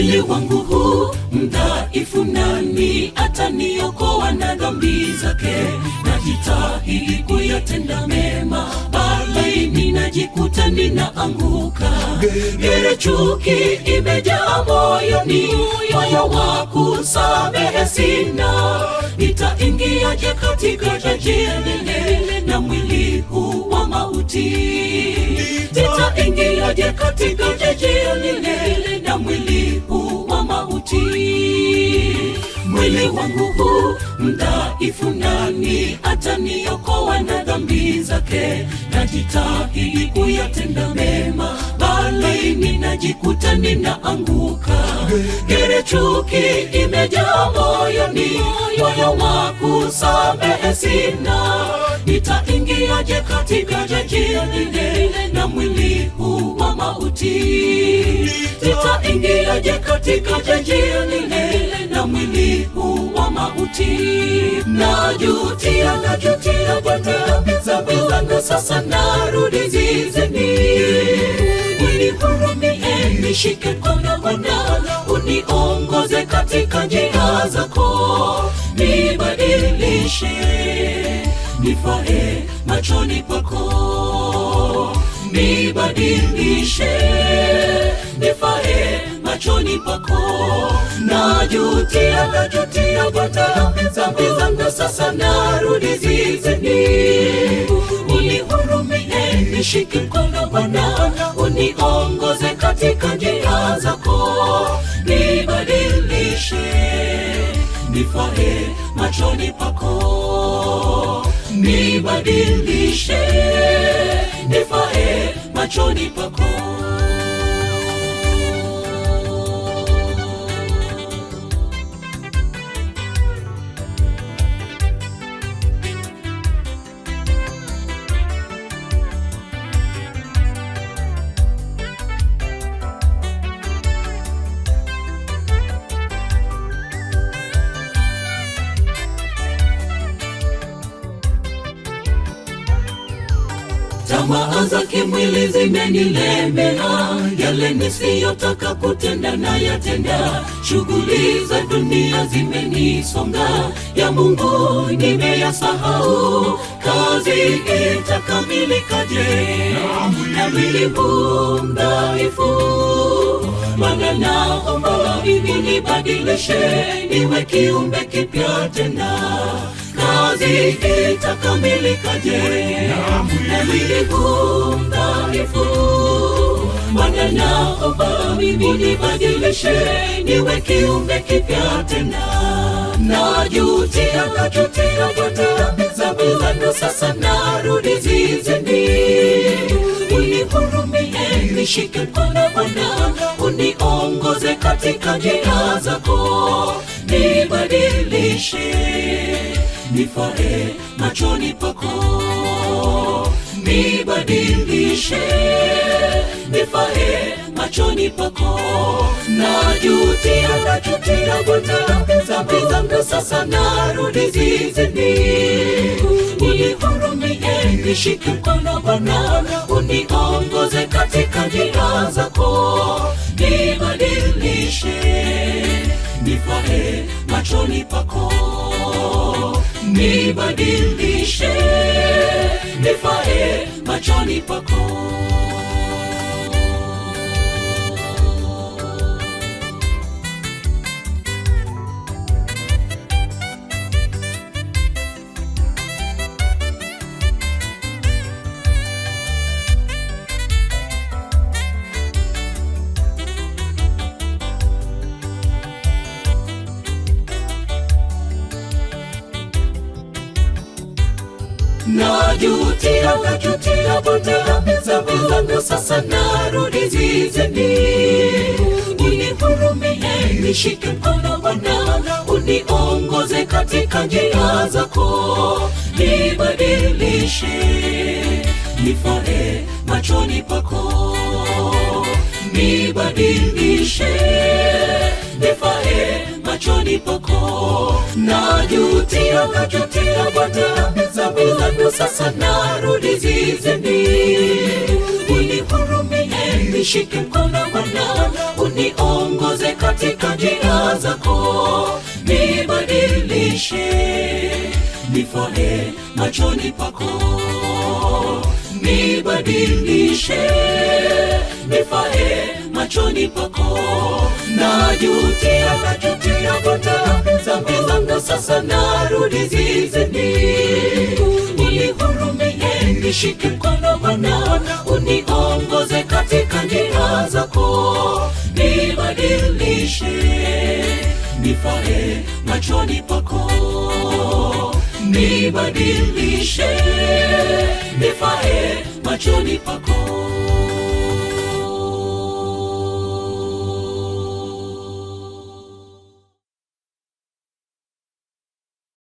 Mwili wangu huu mdhaifu, nani ataniokoa na dhambi zake? Najitahidi kuyatenda mema, bali ninajikuta ninaanguka. Ile chuki imejaa moyoni, moyo wa kusamehe sina. Nitaingiaje katika jaji lile na mwili huu wa mauti? Nitaingiaje katika jaji lile na mwili huu wa mauti? Mwili wangu huu mdhaifu, nani ataniokoa na dhambi zake? Najitahidi kuyatenda mema, bali ninajikuta ninaanguka. Ile chuki imejaa moyoni, moyo wa kusamehe sina. Nitaingiaje katika jaji lile na mwili huu wa mauti? Nitaingiaje katika jaji lile na mwili huu wa mauti? Najutia kwa dhambi zangu, sasa narudi zizini. Unihurumie, nishike mkono Bwana, uniongoze katika njia zako. Nibadilishe, nifae machoni pako. Nibadilishe, nifae machoni pako. Najutia kwa dhambi zangu, sasa narudi zizini. Unihurumie, nishike mkono Bwana, uniongoze katika njia zako. Nibadilishe, nifae machoni pako. Nibadilishe, nifae machoni pako. Tamaa za kimwili zimenilemea, yale nisiyotaka kutenda na yatenda. Shughuli za dunia zimenisonga, ya Mungu nimeyasahau. Kazi itakamilikaje na mwili huu mdhaifu? Bwana, naomba nibadilishe, niwe kiumbe kipya tena. Kazi itakamilikaje na mwili huu mdhaifu? Bwana, naomba nibadilishe, niwe kiumbe kipya tena. Najutia kwa dhambi zangu, sasa narudi zizini. Unihurumie, nishike mkono Bwana, uniongoze katika njia zako. Nibadilishe, nifae machoni pako. Nibadilishe, nifae machoni pako. Najutia kwa dhambi zangu, sasa narudi zizini. Unihurumie, nishike mkono Bwana, uniongoze katika njia zako. Nibadilishe, nifae machoni pako. Nibadilishe, nifae machoni pako. Najutia kwa dhambi zangu, sasa narudi zizini. Unihurumie, nishike mkono Bwana, uniongoze katika njia zako. Nibadilishe, nifae machoni pako. Nibadilishe, nifae machoni pako. Najutia kwa dhambi zangu, sasa narudi zizini. Unihurumie, nishike mkono Bwana, uniongoze katika njia zako, nibadilishe, nifae machoni pako, nibadilishe, nifae machoni pako. Najutia vuta dhambi zangu, sasa narudi zizini. Unihurumie, nishike mkono Bwana, uniongoze katika njia zako, nibadilishe, nifae machoni pako, nibadilishe, nifae machoni pako.